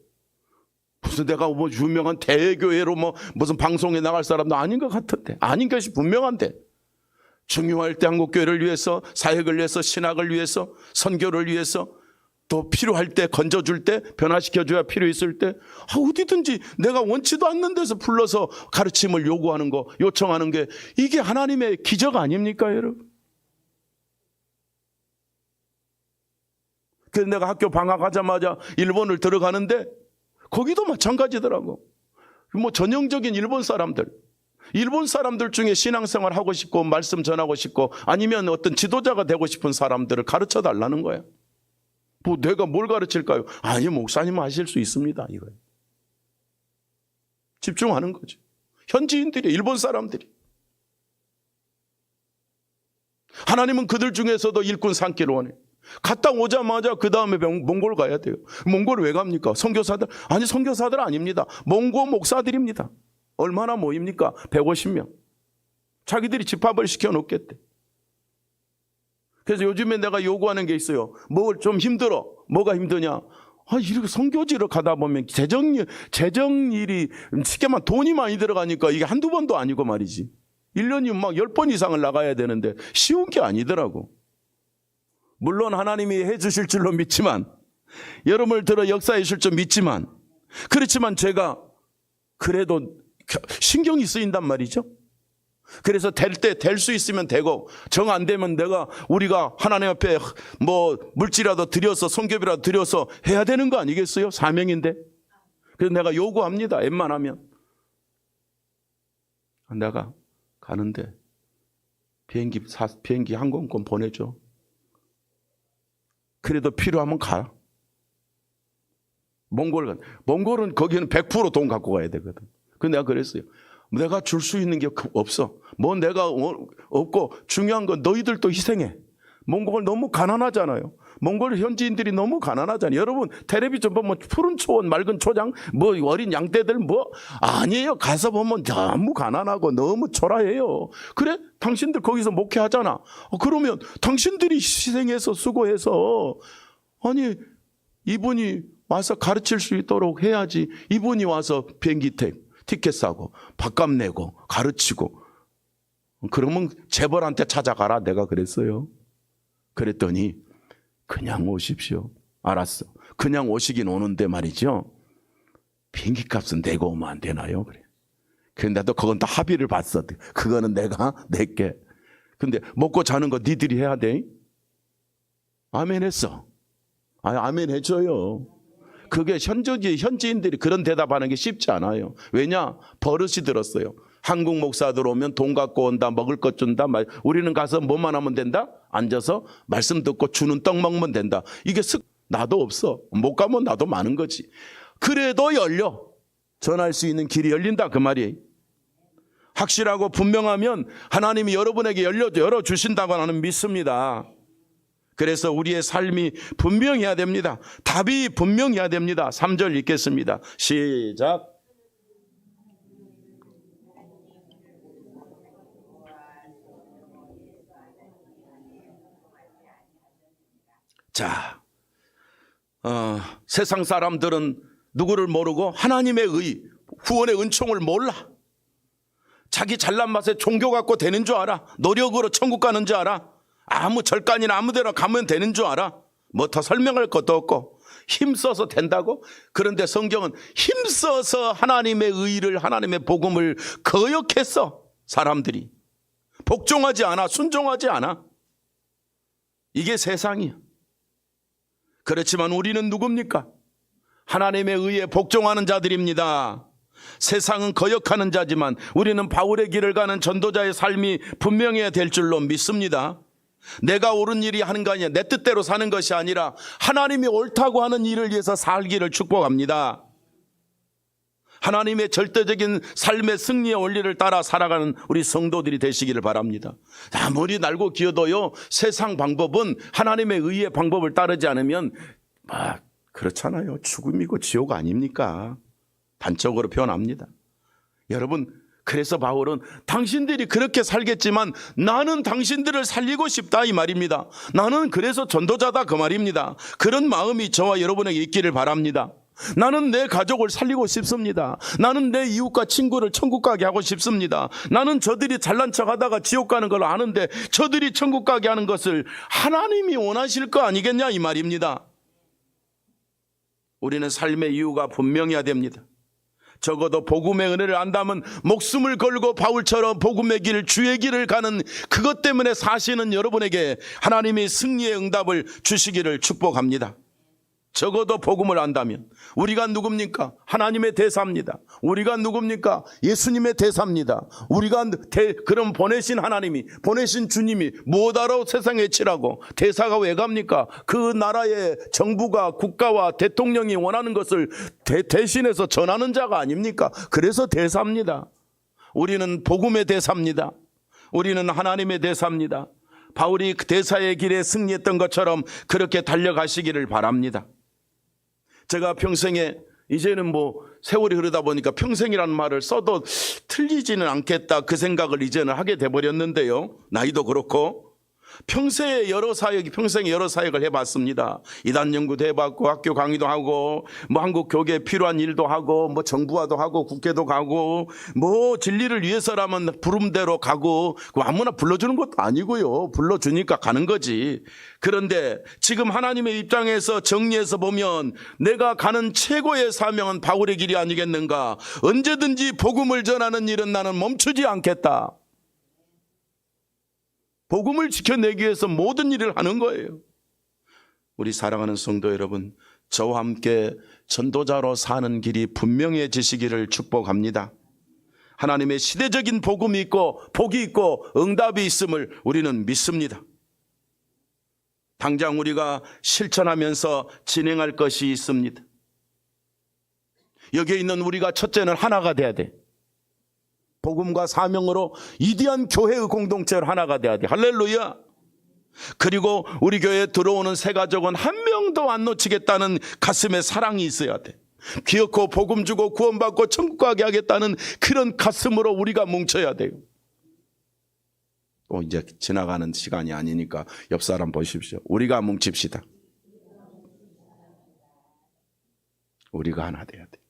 무슨 내가 뭐 유명한 대교회로 뭐 무슨 방송에 나갈 사람도 아닌 것 같은데, 아닌 것이 분명한데 중요할 때 한국교회를 위해서, 사역을 위해서, 신학을 위해서, 선교를 위해서 또 필요할 때 건져줄 때 변화시켜줘야 필요 있을 때 어디든지 내가 원치도 않는 데서 불러서 가르침을 요구하는 거, 요청하는 게 이게 하나님의 기적 아닙니까 여러분? 그래서 내가 학교 방학하자마자 일본을 들어가는데 거기도 마찬가지더라고. 뭐 전형적인 일본 사람들 중에 신앙생활 하고 싶고 말씀 전하고 싶고 아니면 어떤 지도자가 되고 싶은 사람들을 가르쳐 달라는 거야. 뭐 내가 뭘 가르칠까요? 아니 목사님 하실 수 있습니다. 이거예요. 집중하는 거죠. 현지인들이, 일본 사람들이. 하나님은 그들 중에서도 일꾼 삼기를 원해요. 갔다 오자마자 그 다음에 몽골 가야 돼요. 몽골 왜 갑니까? 선교사들? 아니 선교사들 아닙니다. 몽고 목사들입니다. 얼마나 모입니까? 150명. 자기들이 집합을 시켜놓겠대. 그래서 요즘에 내가 요구하는 게 있어요. 뭐 좀 힘들어. 뭐가 힘드냐? 이렇게 선교지를 가다 보면 재정일이 쉽게만 돈이 많이 들어가니까 이게 한두 번도 아니고 말이지. 1년이면 막 10번 이상을 나가야 되는데 쉬운 게 아니더라고. 물론 하나님이 해주실 줄로 믿지만, 여러분을 들어 역사하실 줄 믿지만, 그렇지만 제가 그래도 신경이 쓰인단 말이죠. 그래서 될 때 될 수 있으면 되고 정 안 되면 우리가 하나님 앞에 뭐 물질이라도 드려서 선교비라도 드려서 해야 되는 거 아니겠어요? 사명인데. 그래서 내가 요구합니다. 웬만하면. 내가 가는데 비행기 항공권 보내줘. 그래도 필요하면 가. 몽골은 거기는 100% 돈 갖고 가야 되거든. 그래서 내가 그랬어요. 내가 줄 수 있는 게 없어. 뭐 내가 없고 중요한 건 너희들도 희생해. 몽골 너무 가난하잖아요. 몽골 현지인들이 너무 가난하잖아요. 여러분 텔레비전 보면 푸른 초원, 맑은 초장, 뭐 어린 양떼들 뭐 아니에요. 가서 보면 너무 가난하고 너무 초라해요. 그래? 당신들 거기서 목회하잖아. 그러면 당신들이 희생해서 수고해서 아니 이분이 와서 가르칠 수 있도록 해야지. 이분이 와서 비행기 티켓 사고 밥값 내고 가르치고 그러면 재벌한테 찾아가라 내가 그랬어요. 그랬더니 그냥 오십시오. 알았어. 그냥 오시긴 오는데 말이죠. 비행기 값은 내고 오면 안 되나요? 그래. 그런데도 그건 다 합의를 봤어. 그거는 내가 낼게. 근데 먹고 자는 거 니들이 해야 돼? 아멘 했어. 아멘 해줘요. 그게 현지인들이 그런 대답하는 게 쉽지 않아요. 왜냐? 버릇이 들었어요. 한국 목사들 오면 돈 갖고 온다, 먹을 것 준다. 우리는 가서 뭐만 하면 된다? 앉아서 말씀 듣고 주는 떡 먹으면 된다. 이게 나도 없어. 못 가면 나도 많은 거지. 그래도 열려. 전할 수 있는 길이 열린다 그 말이에요. 확실하고 분명하면 하나님이 여러분에게 열어주신다고 나는 믿습니다. 그래서 우리의 삶이 분명해야 됩니다. 답이 분명해야 됩니다. 3절 읽겠습니다. 시작. 자, 세상 사람들은 누구를 모르고 하나님의 구원의 은총을 몰라. 자기 잘난 맛에 종교 갖고 되는 줄 알아. 노력으로 천국 가는 줄 알아. 아무 절간이나 아무 데나 가면 되는 줄 알아. 뭐 더 설명할 것도 없고 힘써서 된다고? 그런데 성경은 힘써서 하나님의 의를, 하나님의 복음을 거역했어. 사람들이 복종하지 않아, 순종하지 않아. 이게 세상이야. 그렇지만 우리는 누굽니까? 하나님의 의에 복종하는 자들입니다. 세상은 거역하는 자지만 우리는 바울의 길을 가는 전도자의 삶이 분명해야 될 줄로 믿습니다. 내가 옳은 일이 하는 거 아니야. 내 뜻대로 사는 것이 아니라 하나님이 옳다고 하는 일을 위해서 살기를 축복합니다. 하나님의 절대적인 삶의 승리의 원리를 따라 살아가는 우리 성도들이 되시기를 바랍니다. 아무리 날고 기어도요, 세상 방법은 하나님의 의의 방법을 따르지 않으면 그렇잖아요. 죽음이고 지옥 아닙니까? 단적으로 표현합니다. 여러분, 그래서 바울은 당신들이 그렇게 살겠지만 나는 당신들을 살리고 싶다 이 말입니다. 나는 그래서 전도자다 그 말입니다. 그런 마음이 저와 여러분에게 있기를 바랍니다. 나는 내 가족을 살리고 싶습니다. 나는 내 이웃과 친구를 천국 가게 하고 싶습니다. 나는 저들이 잘난 척하다가 지옥 가는 걸 아는데 저들이 천국 가게 하는 것을 하나님이 원하실 거 아니겠냐 이 말입니다. 우리는 삶의 이유가 분명해야 됩니다. 적어도 복음의 은혜를 안다면 목숨을 걸고 바울처럼 복음의 길, 주의 길을 가는 그것 때문에 사시는 여러분에게 하나님이 승리의 응답을 주시기를 축복합니다. 적어도 복음을 안다면 우리가 누굽니까? 하나님의 대사입니다. 우리가 누굽니까? 예수님의 대사입니다. 우리가 그럼 보내신 하나님이, 보내신 주님이 무엇하러 세상에 치라고 대사가 왜 갑니까? 그 나라의 정부가, 국가와 대통령이 원하는 것을 대신해서 전하는 자가 아닙니까? 그래서 대사입니다. 우리는 복음의 대사입니다. 우리는 하나님의 대사입니다. 바울이 그 대사의 길에 승리했던 것처럼 그렇게 달려가시기를 바랍니다. 제가 평생에 이제는 세월이 흐르다 보니까 평생이라는 말을 써도 틀리지는 않겠다 그 생각을 이제는 하게 돼버렸는데요. 나이도 그렇고 평생에 여러 사역을 해봤습니다. 이단 연구도 해봤고 학교 강의도 하고 한국 교계에 필요한 일도 하고 정부와도 하고 국회도 가고 진리를 위해서라면 부름대로 가고 아무나 불러주는 것도 아니고요. 불러주니까 가는 거지. 그런데 지금 하나님의 입장에서 정리해서 보면 내가 가는 최고의 사명은 바울의 길이 아니겠는가. 언제든지 복음을 전하는 일은 나는 멈추지 않겠다. 복음을 지켜내기 위해서 모든 일을 하는 거예요. 우리 사랑하는 성도 여러분, 저와 함께 전도자로 사는 길이 분명해지시기를 축복합니다. 하나님의 시대적인 복음이 있고 복이 있고 응답이 있음을 우리는 믿습니다. 당장 우리가 실천하면서 진행할 것이 있습니다. 여기에 있는 우리가 첫째는 하나가 돼야 돼. 복음과 사명으로 위대한 교회의 공동체로 하나가 돼야 돼. 할렐루야. 그리고 우리 교회에 들어오는 새 가족은 한 명도 안 놓치겠다는 가슴에 사랑이 있어야 돼. 기어코 복음 주고 구원받고 천국 가게 하겠다는 그런 가슴으로 우리가 뭉쳐야 돼요. 또 이제 지나가는 시간이 아니니까 옆 사람 보십시오. 우리가 뭉칩시다. 우리가 하나 돼야 돼.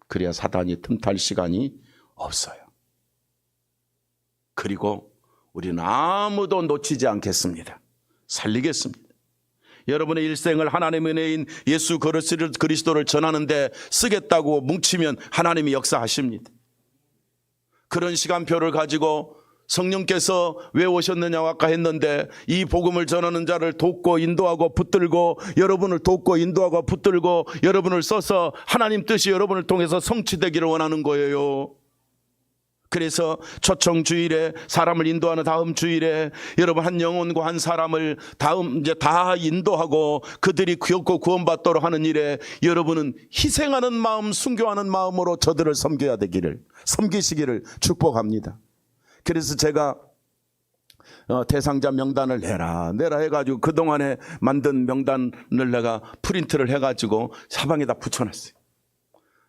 그래야 사단이 틈탈 시간이 없어요. 그리고 우리는 아무도 놓치지 않겠습니다. 살리겠습니다. 여러분의 일생을 하나님의 은혜인 예수 그리스도를 전하는데 쓰겠다고 뭉치면 하나님이 역사하십니다. 그런 시간표를 가지고 성령께서 왜 오셨느냐고 아까 했는데, 이 복음을 전하는 자를 돕고 인도하고 붙들고, 여러분을 돕고 인도하고 붙들고 여러분을 써서 하나님 뜻이 여러분을 통해서 성취되기를 원하는 거예요. 그래서 초청 주일에 사람을 인도하는 다음 주일에 여러분 한 영혼과 한 사람을 이제 다 인도하고 그들이 귀엽고 구원받도록 하는 일에 여러분은 희생하는 마음, 순교하는 마음으로 저들을 섬기시기를 축복합니다. 그래서 제가 대상자 명단을 내라 해가지고 그동안에 만든 명단을 내가 프린트를 해가지고 사방에다 붙여놨어요.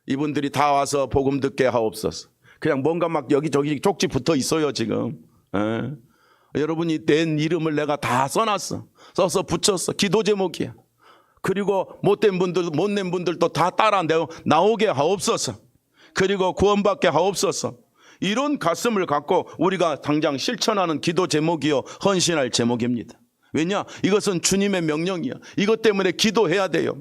이분들이 다 와서 복음 듣게 하옵소서. 그냥 뭔가 막 여기저기 쪽지 붙어 있어요 지금. 여러분이 낸 이름을 내가 다 써서 붙였어. 기도 제목이야. 그리고 못 낸 분들도 다 따라 나오게 하옵소서. 그리고 구원받게 하옵소서. 이런 가슴을 갖고 우리가 당장 실천하는 기도 제목이요, 헌신할 제목입니다. 왜냐? 이것은 주님의 명령이야. 이것 때문에 기도해야 돼요.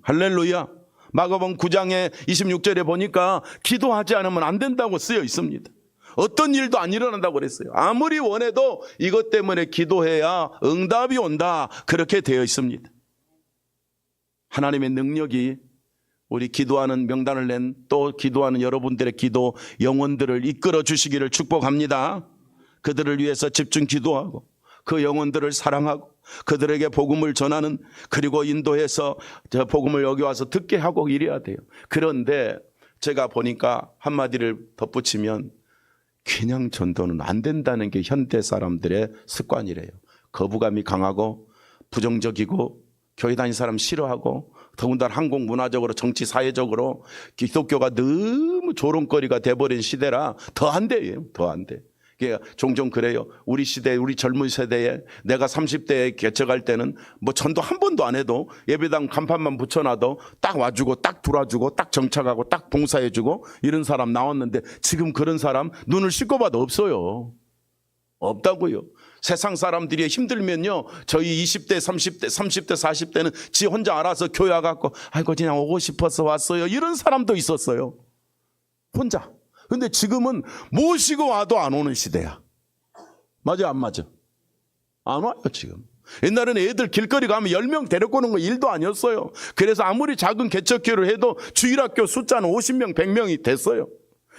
할렐루야. 마가복음 9장에 26절에 보니까 기도하지 않으면 안 된다고 쓰여 있습니다. 어떤 일도 안 일어난다고 그랬어요. 아무리 원해도 이것 때문에 기도해야 응답이 온다, 그렇게 되어 있습니다. 하나님의 능력이 우리 기도하는 명단을 낸 또 기도하는 여러분들의 기도 영혼들을 이끌어 주시기를 축복합니다. 그들을 위해서 집중 기도하고 그 영혼들을 사랑하고 그들에게 복음을 전하는, 그리고 인도해서 저 복음을 여기 와서 듣게 하고 이래야 돼요. 그런데 제가 보니까 한마디를 덧붙이면 그냥 전도는 안 된다는 게 현대 사람들의 습관이래요. 거부감이 강하고 부정적이고 교회 다니는 사람 싫어하고, 더군다나 한국 문화적으로 정치 사회적으로 기독교가 너무 조롱거리가 돼버린 시대라 더 안 돼요. 더 안 돼. 종종 그래요. 우리 시대, 우리 젊은 세대에 내가 30대에 개척할 때는 뭐 전도 한 번도 안 해도 예배당 간판만 붙여놔도 딱 와주고 딱 들어와주고 딱 정착하고 딱 봉사해주고 이런 사람 나왔는데, 지금 그런 사람 눈을 씻고 봐도 없어요. 없다고요. 세상 사람들이 힘들면요, 저희 20대 30대 40대는 지 혼자 알아서 교회 와갖고 아이고 그냥 오고 싶어서 왔어요, 이런 사람도 있었어요. 혼자. 근데 지금은 모시고 와도 안 오는 시대야. 맞아 안 맞아? 안 와요 지금. 옛날에는 애들 길거리 가면 10명 데리고 오는 거 일도 아니었어요. 그래서 아무리 작은 개척교회를 해도 주일학교 숫자는 50명 100명이 됐어요.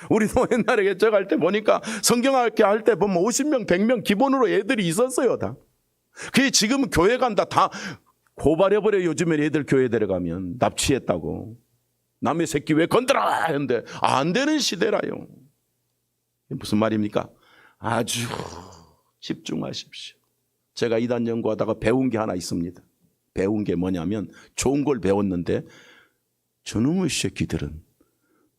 우리도 옛날에 개척할 때 보니까 성경학교 할 때 보면 50명 100명 기본으로 애들이 있었어요 다. 그게 지금은 교회 간다 다 고발해버려. 요즘에 애들 교회 데려가면 납치했다고, 남의 새끼 왜 건드려 하는데 안 되는 시대라요. 무슨 말입니까? 아주 집중하십시오. 제가 이단 연구하다가 배운 게 하나 있습니다. 배운 게 뭐냐면, 좋은 걸 배웠는데 저놈의 새끼들은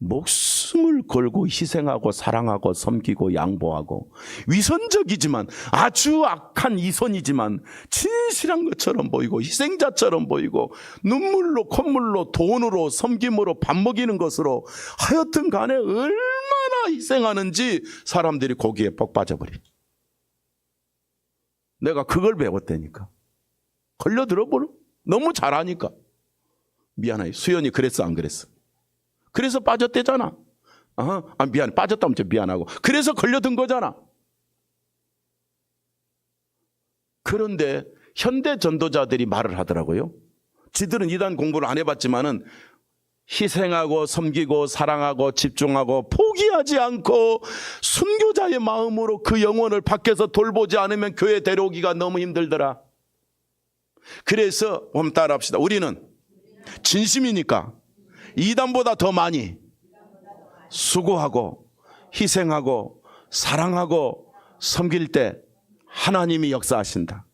목숨을 걸고 희생하고 사랑하고 섬기고 양보하고 위선적이지만 아주 악한 이선이지만 진실한 것처럼 보이고 희생자처럼 보이고 눈물로 콧물로 돈으로 섬김으로 밥 먹이는 것으로 하여튼 간에 얼마나 희생하는지 사람들이 거기에 뻑 빠져버려. 내가 그걸 배웠다니까. 걸려들어버려. 너무 잘하니까. 미안해. 수연이 그랬어 안 그랬어? 그래서 빠졌대잖아. 미안해. 빠졌다면 좀 미안하고. 그래서 걸려든 거잖아. 그런데 현대 전도자들이 말을 하더라고요. 지들은 이단 공부를 안 해봤지만은 희생하고 섬기고 사랑하고 집중하고 포기하지 않고 순교자의 마음으로 그 영혼을 밖에서 돌보지 않으면 교회 데려오기가 너무 힘들더라. 그래서 한번 따라합시다. 우리는 진심이니까 이단보다 더 많이 수고하고 희생하고 사랑하고 섬길 때 하나님이 역사하신다.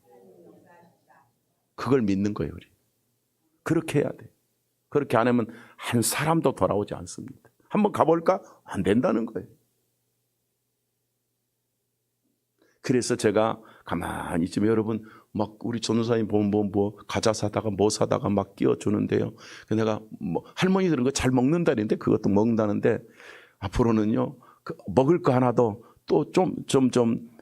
그걸 믿는 거예요. 우리 그렇게 해야 돼. 그렇게 안 하면 한 사람도 돌아오지 않습니다. 한번 가볼까? 안 된다는 거예요. 그래서 제가 가만히 있으면 여러분 막 우리 전우사님 보면 뭐 과자 사다가 뭐 사다가 막 끼워주는데요. 내가 뭐 할머니들은 거 잘 먹는다는데 그것도 먹는다는데 앞으로는요 먹을 거 하나도 또 좀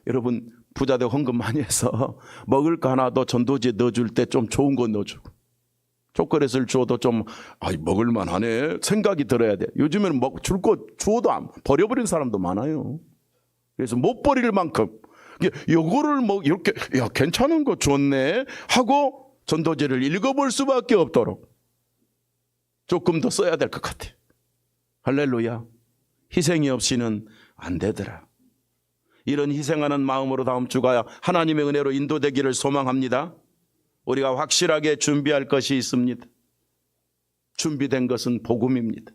여러분 부자들 헌금 많이 해서 먹을 거 하나도 전도지에 넣어줄 때 좀 좋은 거 넣어주고 초콜릿을 주어도 좀 먹을만 하네 생각이 들어야 돼. 요즘에는 줄 거 주어도 버려버린 사람도 많아요. 그래서 못 버릴 만큼 요거를 이렇게 괜찮은 거 줬네 하고 전도지를 읽어볼 수밖에 없도록 조금 더 써야 될 것 같아. 할렐루야. 희생이 없이는 안 되더라. 이런 희생하는 마음으로 다음 주가 하나님의 은혜로 인도되기를 소망합니다. 우리가 확실하게 준비할 것이 있습니다. 준비된 것은 복음입니다.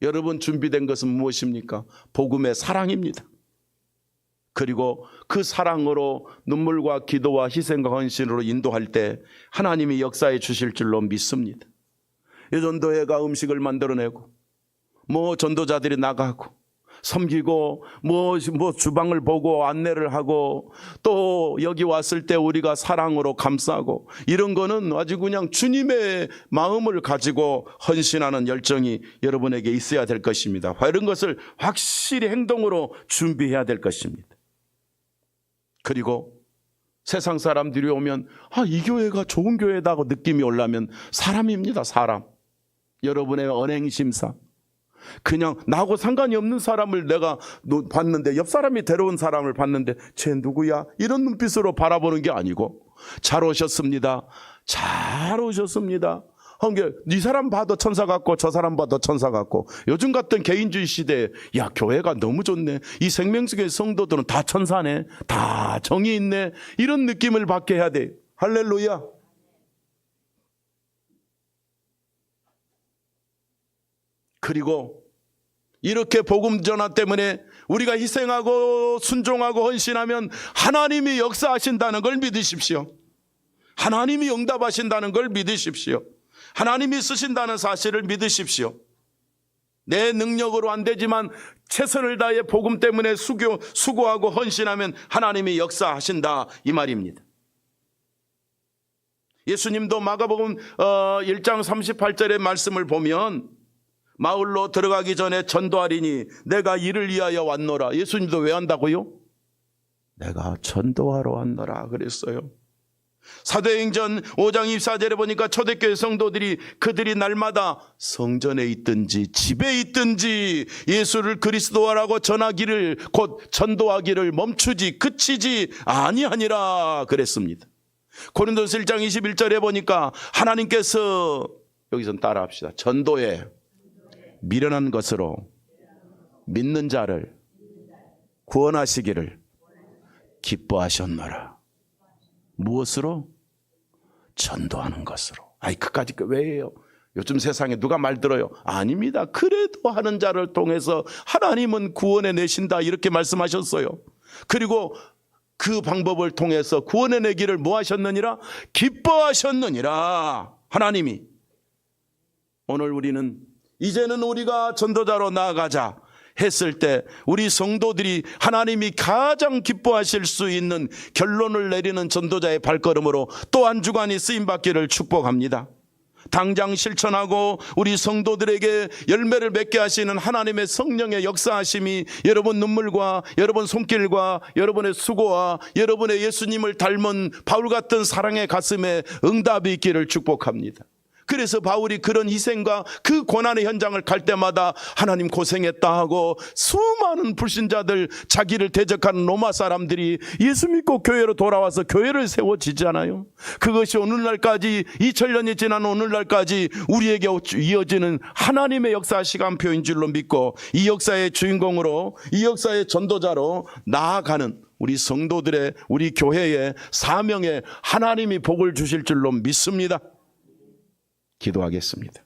여러분, 준비된 것은 무엇입니까? 복음의 사랑입니다. 그리고 그 사랑으로 눈물과 기도와 희생과 헌신으로 인도할 때 하나님이 역사해 주실 줄로 믿습니다. 전도회가 음식을 만들어내고 전도자들이 나가고 섬기고 주방을 보고 안내를 하고 또 여기 왔을 때 우리가 사랑으로 감싸고 이런 거는 아주 그냥 주님의 마음을 가지고 헌신하는 열정이 여러분에게 있어야 될 것입니다. 이런 것을 확실히 행동으로 준비해야 될 것입니다. 그리고 세상 사람들이 오면 이 교회가 좋은 교회다고 느낌이 올라면 사람입니다. 사람. 여러분의 언행심사. 그냥 나하고 상관이 없는 사람을 내가 봤는데, 옆 사람이 데려온 사람을 봤는데 쟤 누구야? 이런 눈빛으로 바라보는 게 아니고 잘 오셨습니다. 잘 오셨습니다. 이 사람 봐도 천사 같고 저 사람 봐도 천사 같고, 요즘 같은 개인주의 시대에 교회가 너무 좋네, 이 생명수교회 성도들은 다 천사네, 다 정이 있네, 이런 느낌을 받게 해야 돼. 할렐루야. 그리고 이렇게 복음 전화 때문에 우리가 희생하고 순종하고 헌신하면 하나님이 역사하신다는 걸 믿으십시오. 하나님이 응답하신다는 걸 믿으십시오. 하나님이 쓰신다는 사실을 믿으십시오. 내 능력으로 안 되지만 최선을 다해 복음 때문에 수고하고 헌신하면 하나님이 역사하신다, 이 말입니다. 예수님도 마가복음 1장 38절의 말씀을 보면 마을로 들어가기 전에 전도하리니 내가 이를 위하여 왔노라. 예수님도 왜 한다고요? 내가 전도하러 왔노라 그랬어요. 사도행전 5장 24절에 보니까 초대교회 성도들이 그들이 날마다 성전에 있든지 집에 있든지 예수를 그리스도라고 전하기를, 곧 전도하기를 멈추지 그치지 아니하니라 그랬습니다. 고린도서 1장 21절에 보니까 하나님께서, 여기선 따라합시다, 전도에 미련한 것으로 믿는 자를 구원하시기를 기뻐하셨노라. 무엇으로? 전도하는 것으로. 그까짓 거 왜 해요? 요즘 세상에 누가 말 들어요? 아닙니다. 그래도 하는 자를 통해서 하나님은 구원해 내신다, 이렇게 말씀하셨어요. 그리고 그 방법을 통해서 구원해 내기를 뭐 하셨느니라? 기뻐하셨느니라. 하나님이. 오늘 우리는 이제는 우리가 전도자로 나아가자 했을 때 우리 성도들이 하나님이 가장 기뻐하실 수 있는 결론을 내리는 전도자의 발걸음으로 또 한 주간이 쓰임받기를 축복합니다. 당장 실천하고 우리 성도들에게 열매를 맺게 하시는 하나님의 성령의 역사하심이 여러분 눈물과 여러분 손길과 여러분의 수고와 여러분의 예수님을 닮은 바울 같은 사랑의 가슴에 응답이 있기를 축복합니다. 그래서 바울이 그런 희생과 그 고난의 현장을 갈 때마다 하나님 고생했다 하고 수많은 불신자들, 자기를 대적하는 로마 사람들이 예수 믿고 교회로 돌아와서 교회를 세워지잖아요. 그것이 오늘날까지, 2000년이 지난 오늘날까지 우리에게 이어지는 하나님의 역사 시간표인 줄로 믿고 이 역사의 주인공으로, 이 역사의 전도자로 나아가는 우리 성도들의, 우리 교회의 사명에 하나님이 복을 주실 줄로 믿습니다. 기도하겠습니다.